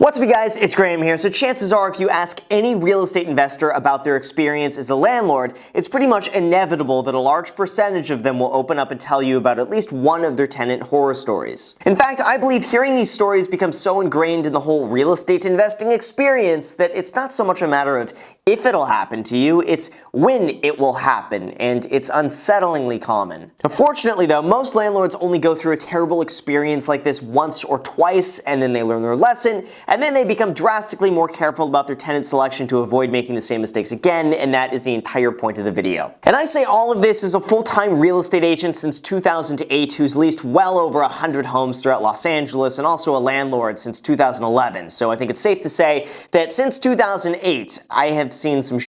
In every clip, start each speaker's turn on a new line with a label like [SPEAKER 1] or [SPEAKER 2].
[SPEAKER 1] What's up, you guys? It's Graham here. So chances are, if you ask any real estate investor about their experience as a landlord, it's pretty much inevitable that a large percentage of them will open up and tell you about at least one of their tenant horror stories. In fact, I believe hearing these stories becomes so ingrained in the whole real estate investing experience that it's not so much a matter of if it'll happen to you, it's when it will happen, and it's unsettlingly common. Unfortunately though, most landlords only go through a terrible experience like this once or twice, and then they learn their lesson, and then they become drastically more careful about their tenant selection to avoid making the same mistakes again, and that is the entire point of the video. And I say all of this as a full-time real estate agent since 2008 who's leased well over 100 homes throughout Los Angeles, and also a landlord since 2011. So I think it's safe to say that since 2008, I have seen some shit.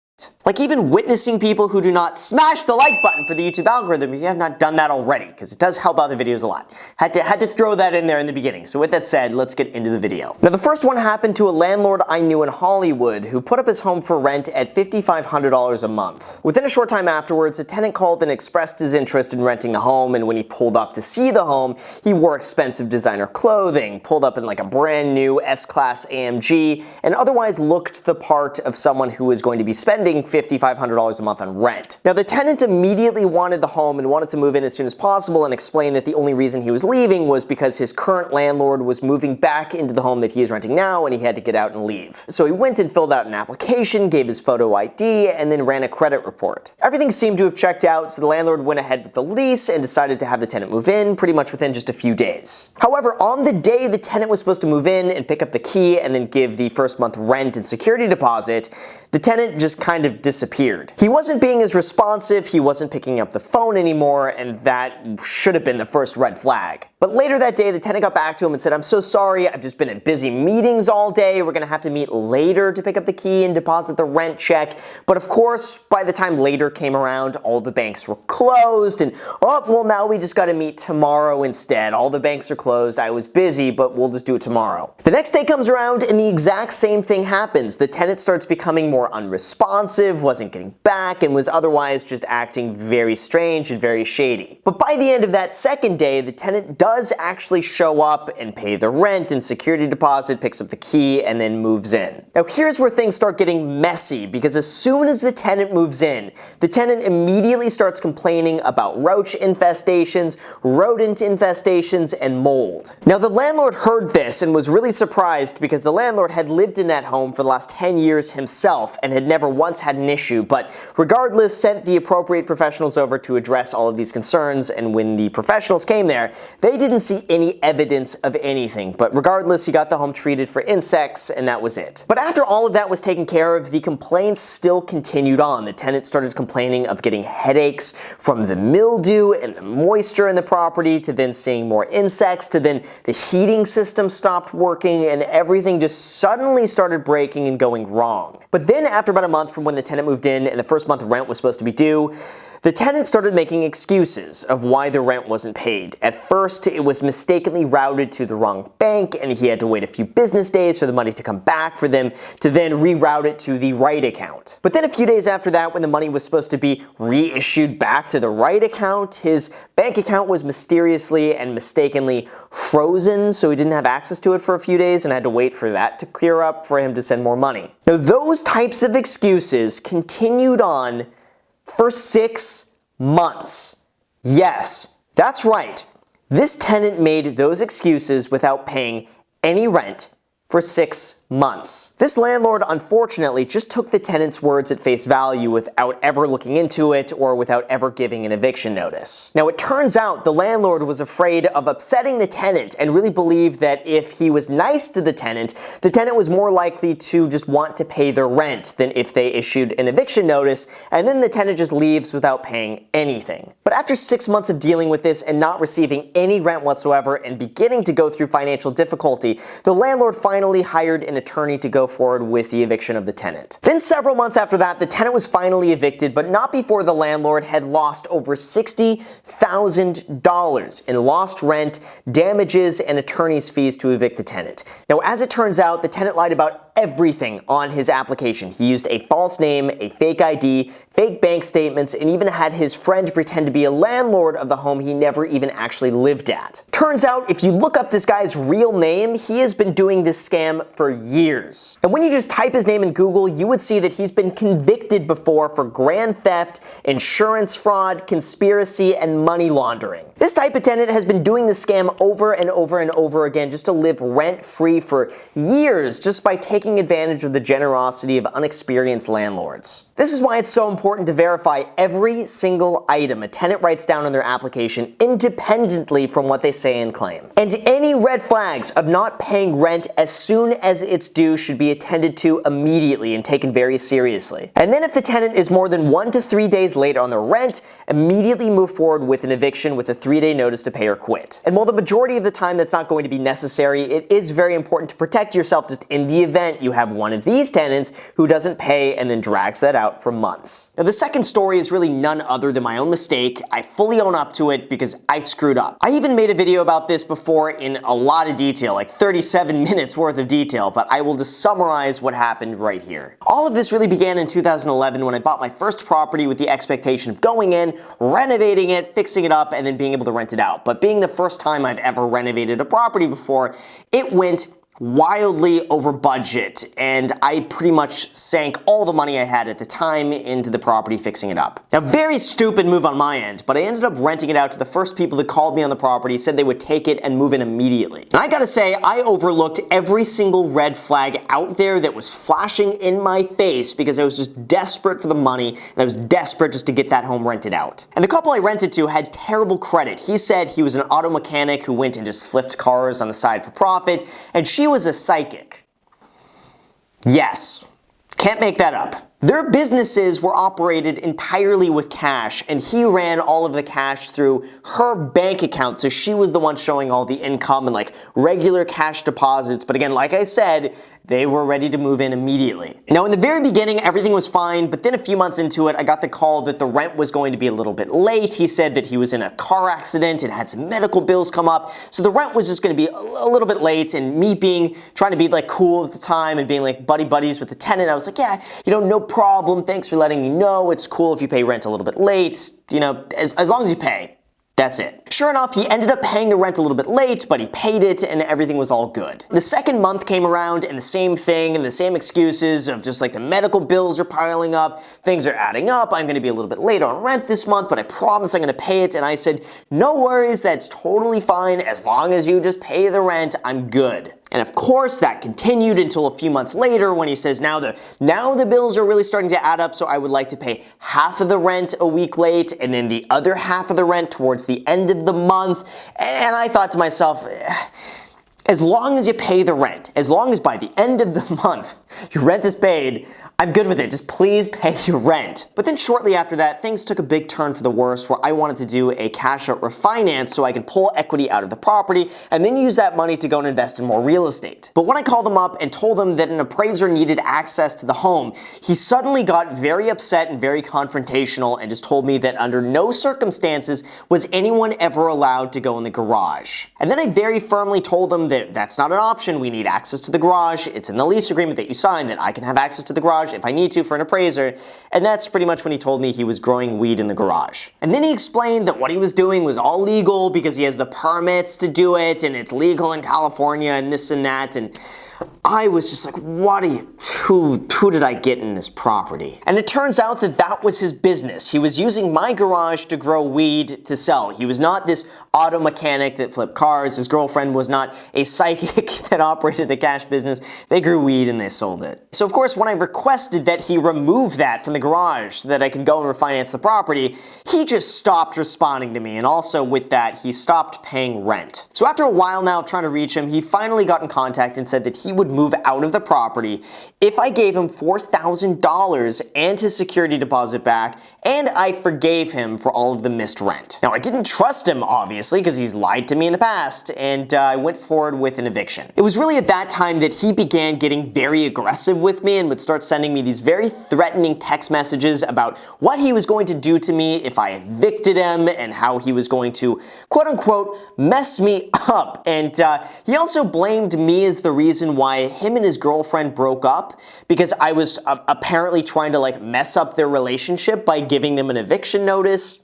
[SPEAKER 1] Like even witnessing people who do not smash the like button for the YouTube algorithm if you have not done that already, because it does help out the videos a lot. Had to throw that in there in the beginning. So with that said, let's get into the video. Now the first one happened to a landlord I knew in Hollywood who put up his home for rent at $5,500 a month. Within a short time afterwards, a tenant called and expressed his interest in renting the home, and when he pulled up to see the home, he wore expensive designer clothing, pulled up in like a brand new S-Class AMG, and otherwise looked the part of someone who was going to be spending $5,500 a month on rent. Now the tenant immediately wanted the home and wanted to move in as soon as possible, and explained that the only reason he was leaving was because his current landlord was moving back into the home that he is renting now, and he had to get out and leave. So he went and filled out an application, gave his photo ID, and then ran a credit report. Everything seemed to have checked out, so the landlord went ahead with the lease and decided to have the tenant move in pretty much within just a few days. However, on the day the tenant was supposed to move in and pick up the key and then give the first month rent and security deposit, the tenant just kind of disappeared. He wasn't being as responsive, he wasn't picking up the phone anymore, and that should have been the first red flag. But later that day, the tenant got back to him and said, "I'm so sorry, I've just been at busy meetings all day. We're gonna have to meet later to pick up the key and deposit the rent check." But of course, by the time later came around, all the banks were closed, and oh, well, now we just gotta meet tomorrow instead. All the banks are closed, I was busy, but we'll just do it tomorrow. The next day comes around and the exact same thing happens. The tenant starts becoming more unresponsive, wasn't getting back, and was otherwise just acting very strange and very shady. But by the end of that second day, the tenant does actually show up and pay the rent and security deposit, picks up the key, and then moves in. Now here's where things start getting messy, because as soon as the tenant moves in, the tenant immediately starts complaining about roach infestations, rodent infestations, and mold. Now the landlord heard this and was really surprised, because the landlord had lived in that home for the last 10 years himself and had never once had an issue, but regardless sent the appropriate professionals over to address all of these concerns, and when the professionals came there, they didn't see any evidence of anything. But regardless, he got the home treated for insects, and that was it. But after all of that was taken care of, the complaints still continued on. The tenant started complaining of getting headaches from the mildew and the moisture in the property, to then seeing more insects, to then the heating system stopped working, and everything just suddenly started breaking and going wrong. But then after about a month from when the tenant moved in and the first month rent was supposed to be due, the tenant started making excuses of why the rent wasn't paid. At first, it was mistakenly routed to the wrong bank, and he had to wait a few business days for the money to come back for them to then reroute it to the right account. But then a few days after that, when the money was supposed to be reissued back to the right account, his bank account was mysteriously and mistakenly frozen, so he didn't have access to it for a few days and had to wait for that to clear up for him to send more money. Now, those types of excuses continued on for 6 months. Yes, that's right. This tenant made those excuses without paying any rent for 6 months. This landlord, unfortunately, just took the tenant's words at face value without ever looking into it or without ever giving an eviction notice. Now, it turns out the landlord was afraid of upsetting the tenant and really believed that if he was nice to the tenant was more likely to just want to pay their rent than if they issued an eviction notice, and then the tenant just leaves without paying anything. But after 6 months of dealing with this and not receiving any rent whatsoever and beginning to go through financial difficulty, the landlord finally hired an attorney to go forward with the eviction of the tenant. Then several months after that, the tenant was finally evicted, but not before the landlord had lost over $60,000 in lost rent, damages, and attorney's fees to evict the tenant. Now, as it turns out, the tenant lied about everything on his application. He used a false name, a fake ID, fake bank statements, and even had his friend pretend to be a landlord of the home he never even actually lived at. Turns out, if you look up this guy's real name, he has been doing this scam for years. And when you just type his name in Google, you would see that he's been convicted before for grand theft, insurance fraud, conspiracy, and money laundering. This type of tenant has been doing this scam over and over and over again just to live rent-free for years, just by taking advantage of the generosity of unexperienced landlords. This is why it's so important to verify every single item a tenant writes down on their application independently from what they say and claim. And any red flags of not paying rent as soon as it's due should be attended to immediately and taken very seriously. And then if the tenant is more than 1 to 3 days late on their rent, immediately move forward with an eviction with a 3-day notice to pay or quit. And while the majority of the time that's not going to be necessary, it is very important to protect yourself just in the event you have one of these tenants who doesn't pay and then drags that out for months. Now, the second story is really none other than my own mistake. I fully own up to it because I screwed up. I even made a video about this before in a lot of detail, like 37 minutes worth of detail, but I will just summarize what happened right here. All of this really began in 2011 when I bought my first property with the expectation of going in, renovating it, fixing it up, and then being able to rent it out. But being the first time I've ever renovated a property before, it went wildly over budget, and I pretty much sank all the money I had at the time into the property fixing it up. Now, very stupid move on my end, but I ended up renting it out to the first people that called me on the property, said they would take it and move in immediately. And I gotta say, I overlooked every single red flag out there that was flashing in my face because I was just desperate for the money, and I was desperate just to get that home rented out. And the couple I rented to had terrible credit. He said he was an auto mechanic who went and just flipped cars on the side for profit, and she was a psychic. Yes, can't make that up. Their businesses were operated entirely with cash, and he ran all of the cash through her bank account, so she was the one showing all the income and like regular cash deposits. But again, like I said, they were ready to move in immediately. Now, in the very beginning, everything was fine, but then a few months into it, I got the call that the rent was going to be a little bit late. He said that he was in a car accident and had some medical bills come up, so the rent was just going to be a little bit late. And me trying to be like cool at the time and being like buddies with the tenant, I was like, yeah, no problem. Thanks for letting me know. It's cool if you pay rent a little bit late. As long as you pay. That's it. Sure enough, he ended up paying the rent a little bit late, but he paid it and everything was all good. The second month came around and the same thing and the same excuses of just like the medical bills are piling up, things are adding up, I'm gonna be a little bit late on rent this month, but I promise I'm gonna pay it. And I said, no worries, that's totally fine. As long as you just pay the rent, I'm good. And of course, that continued until a few months later when he says, now the bills are really starting to add up, so I would like to pay half of the rent a week late and then the other half of the rent towards the end of the month. And I thought to myself, as long as you pay the rent, as long as by the end of the month your rent is paid, I'm good with it. Just please pay your rent. But then shortly after that, things took a big turn for the worse where I wanted to do a cash out refinance so I can pull equity out of the property and then use that money to go and invest in more real estate. But when I called him up and told him that an appraiser needed access to the home, he suddenly got very upset and very confrontational and just told me that under no circumstances was anyone ever allowed to go in the garage. And then I very firmly told him that that's not an option. We need access to the garage. It's in the lease agreement that you signed that I can have access to the garage if I need to for an appraiser, and that's pretty much when he told me he was growing weed in the garage. And then he explained that what he was doing was all legal because he has the permits to do it, and it's legal in California, and this and that, and I was just like, who did I get in this property? And it turns out that that was his business. He was using my garage to grow weed to sell. He was not this auto mechanic that flipped cars. His girlfriend was not a psychic that operated a cash business. They grew weed and they sold it. So of course, when I requested that he remove that from the garage so that I could go and refinance the property, he just stopped responding to me. And also with that, he stopped paying rent. So after a while now of trying to reach him, he finally got in contact and said that he would move out of the property if I gave him $4,000 and his security deposit back, and I forgave him for all of the missed rent. Now, I didn't trust him, obviously, because he's lied to me in the past, and I went forward with an eviction. It was really at that time that he began getting very aggressive with me and would start sending me these very threatening text messages about what he was going to do to me if I evicted him and how he was going to, quote unquote, mess me up. And he also blamed me as the reason why him and his girlfriend broke up because I was apparently trying to like mess up their relationship by giving them an eviction notice.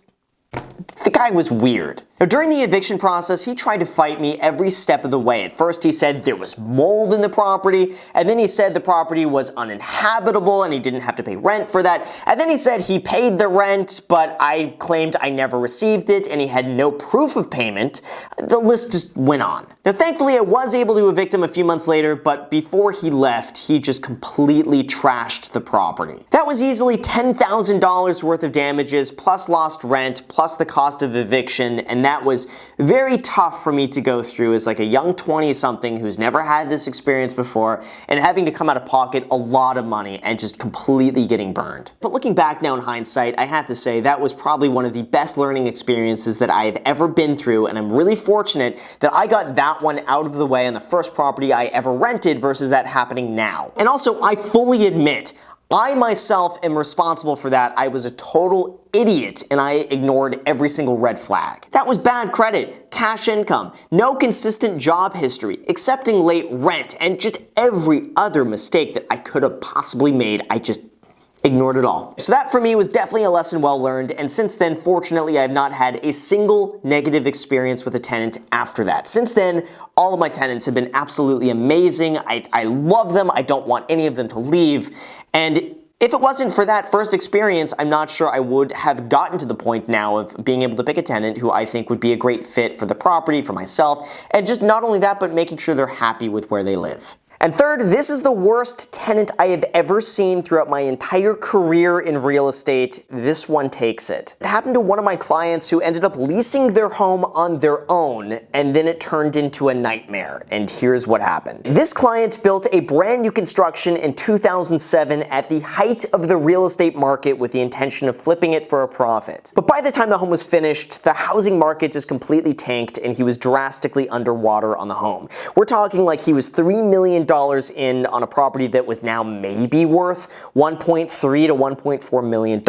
[SPEAKER 1] The guy was weird. Now, during the eviction process, he tried to fight me every step of the way. At first, he said there was mold in the property, and then he said the property was uninhabitable and he didn't have to pay rent for that. And then he said he paid the rent, but I claimed I never received it and he had no proof of payment. The list just went on. Now, thankfully, I was able to evict him a few months later, but before he left, he just completely trashed the property. That was easily $10,000 worth of damages, plus lost rent, plus the cost of eviction, and that was very tough for me to go through as like a young 20-something who's never had this experience before and having to come out of pocket a lot of money and just completely getting burned. But looking back now in hindsight, I have to say that was probably one of the best learning experiences that I have ever been through, and I'm really fortunate that I got that one out of the way on the first property I ever rented versus that happening now. And also, I fully admit, I myself am responsible for that. I was a total idiot and I ignored every single red flag. That was bad credit, cash income, no consistent job history, accepting late rent, and just every other mistake that I could have possibly made. I just ignored it all. So that for me was definitely a lesson well learned, and since then, fortunately, I have not had a single negative experience with a tenant after that. Since then, all of my tenants have been absolutely amazing. I love them. I don't want any of them to leave. And if it wasn't for that first experience, I'm not sure I would have gotten to the point now of being able to pick a tenant who I think would be a great fit for the property, for myself, and just not only that, but making sure they're happy with where they live. And third, this is the worst tenant I have ever seen throughout my entire career in real estate. This one takes it. It happened to one of my clients who ended up leasing their home on their own, and then it turned into a nightmare. And here's what happened. This client built a brand new construction in 2007 at the height of the real estate market with the intention of flipping it for a profit. But by the time the home was finished, the housing market just completely tanked and he was drastically underwater on the home. We're talking like he was $3 million in on a property that was now maybe worth $1.3 to $1.4 million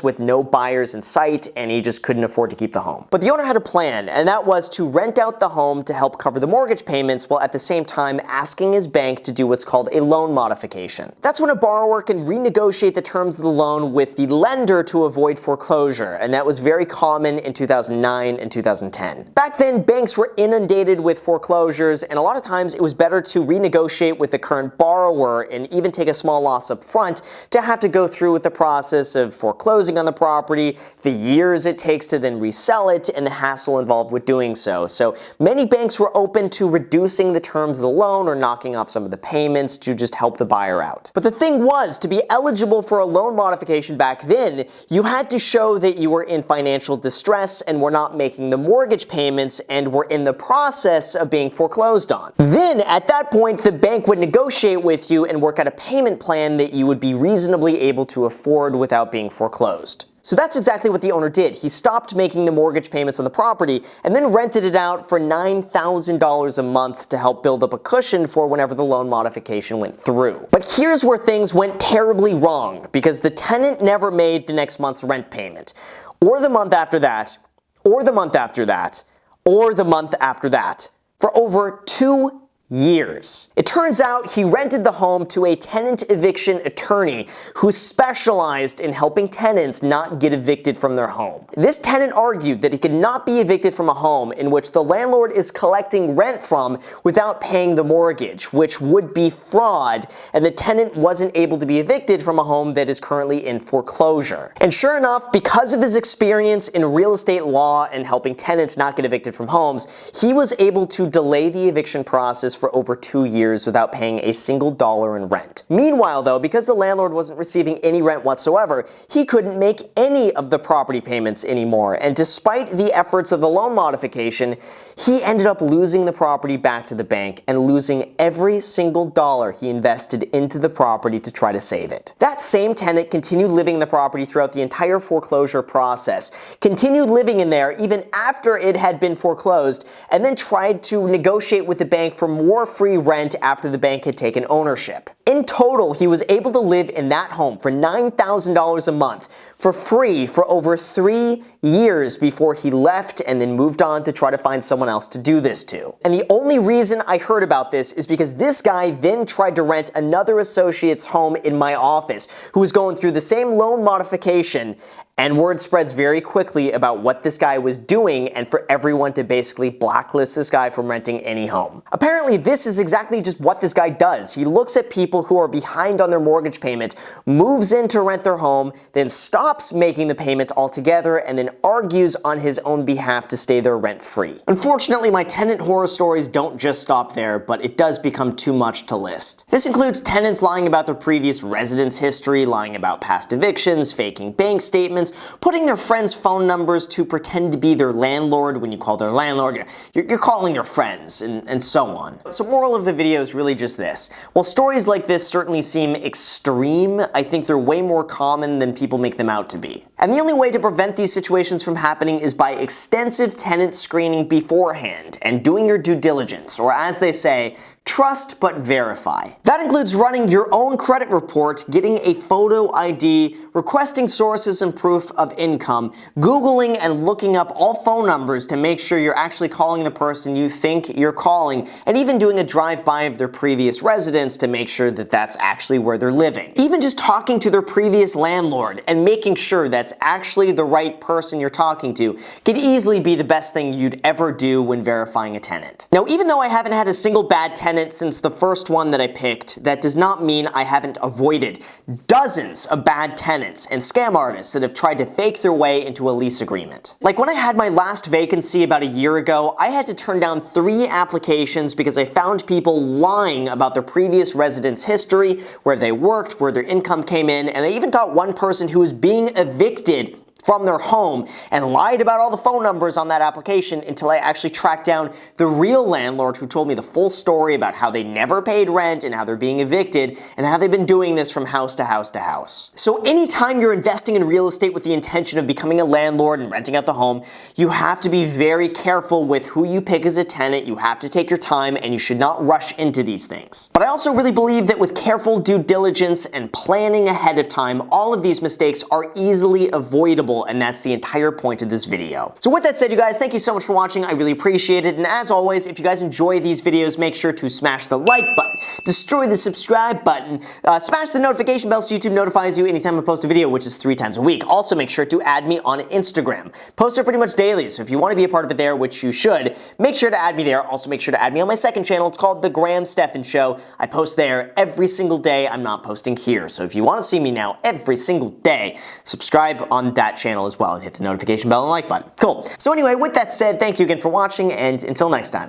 [SPEAKER 1] with no buyers in sight, and he just couldn't afford to keep the home. But the owner had a plan, and that was to rent out the home to help cover the mortgage payments while at the same time asking his bank to do what's called a loan modification. That's when a borrower can renegotiate the terms of the loan with the lender to avoid foreclosure, and that was very common in 2009 and 2010. Back then, banks were inundated with foreclosures, and a lot of times it was better to renegotiate with the current borrower and even take a small loss up front to have to go through with the process of foreclosing on the property, the years it takes to then resell it, and the hassle involved with doing so. So many banks were open to reducing the terms of the loan or knocking off some of the payments to just help the buyer out. But the thing was, to be eligible for a loan modification back then, you had to show that you were in financial distress and were not making the mortgage payments and were in the process of being foreclosed on. Then, at that point, the bank would negotiate with you and work out a payment plan that you would be reasonably able to afford without being foreclosed. So that's exactly what the owner did. He stopped making the mortgage payments on the property and then rented it out for $9,000 a month to help build up a cushion for whenever the loan modification went through. But here's where things went terribly wrong, because the tenant never made the next month's rent payment, or the month after that, or the month after that, or the month after that, for over 2 years. It turns out he rented the home to a tenant eviction attorney who specialized in helping tenants not get evicted from their home. This tenant argued that he could not be evicted from a home in which the landlord is collecting rent from without paying the mortgage, which would be fraud, and the tenant wasn't able to be evicted from a home that is currently in foreclosure. And sure enough, because of his experience in real estate law and helping tenants not get evicted from homes, he was able to delay the eviction process for over 2 years without paying a single dollar in rent. Meanwhile, though, because the landlord wasn't receiving any rent whatsoever, he couldn't make any of the property payments anymore, and despite the efforts of the loan modification, he ended up losing the property back to the bank and losing every single dollar he invested into the property to try to save it. That same tenant continued living in the property throughout the entire foreclosure process, continued living in there even after it had been foreclosed, and then tried to negotiate with the bank for more for free rent after the bank had taken ownership. In total, he was able to live in that home for $9,000 a month for free for over 3 years before he left and then moved on to try to find someone else to do this to. And the only reason I heard about this is because this guy then tried to rent another associate's home in my office who was going through the same loan modification, and word spreads very quickly about what this guy was doing and for everyone to basically blacklist this guy from renting any home. Apparently, this is exactly just what this guy does. He looks at people who are behind on their mortgage payment, moves in to rent their home, then stops making the payment altogether, and then argues on his own behalf to stay there rent-free. Unfortunately, my tenant horror stories don't just stop there, but it does become too much to list. This includes tenants lying about their previous residence history, lying about past evictions, faking bank statements, putting their friends' phone numbers to pretend to be their landlord when you call their landlord. You're calling your friends, and so on. So moral of the video is really just this. While stories like this certainly seem extreme, I think they're way more common than people make them out to be. And the only way to prevent these situations from happening is by extensive tenant screening beforehand and doing your due diligence, or as they say, trust but verify. That includes running your own credit report, getting a photo ID, requesting sources and proof of income, Googling and looking up all phone numbers to make sure you're actually calling the person you think you're calling, and even doing a drive-by of their previous residence to make sure that that's actually where they're living. Even just talking to their previous landlord and making sure that's actually the right person you're talking to could easily be the best thing you'd ever do when verifying a tenant. Now, even though I haven't had a single bad tenant since the first one that I picked, that does not mean I haven't avoided dozens of bad tenants and scam artists that have tried to fake their way into a lease agreement. Like when I had my last vacancy about a year ago, I had to turn down 3 applications because I found people lying about their previous residence history, where they worked, where their income came in, and I even got one person who was being evicted from their home and lied about all the phone numbers on that application until I actually tracked down the real landlord who told me the full story about how they never paid rent and how they're being evicted and how they've been doing this from house to house to house. So anytime you're investing in real estate with the intention of becoming a landlord and renting out the home, you have to be very careful with who you pick as a tenant. You have to take your time and you should not rush into these things. But I also really believe that with careful due diligence and planning ahead of time, all of these mistakes are easily avoidable, and that's the entire point of this video. So with that said, you guys, thank you so much for watching. I really appreciate it. And as always, if you guys enjoy these videos, make sure to smash the like button, destroy the subscribe button, smash the notification bell so YouTube notifies you anytime I post a video, which is 3 times a week. Also, make sure to add me on Instagram. Post it pretty much daily, so if you want to be a part of it there, which you should, make sure to add me there. Also, make sure to add me on my second channel. It's called The Graham Stephan Show. I post there every single day. I'm not posting here. So if you want to see me now every single day, subscribe on that channel as well and hit the notification bell and like button. Cool. So anyway, with that said, thank you again for watching, and until next time.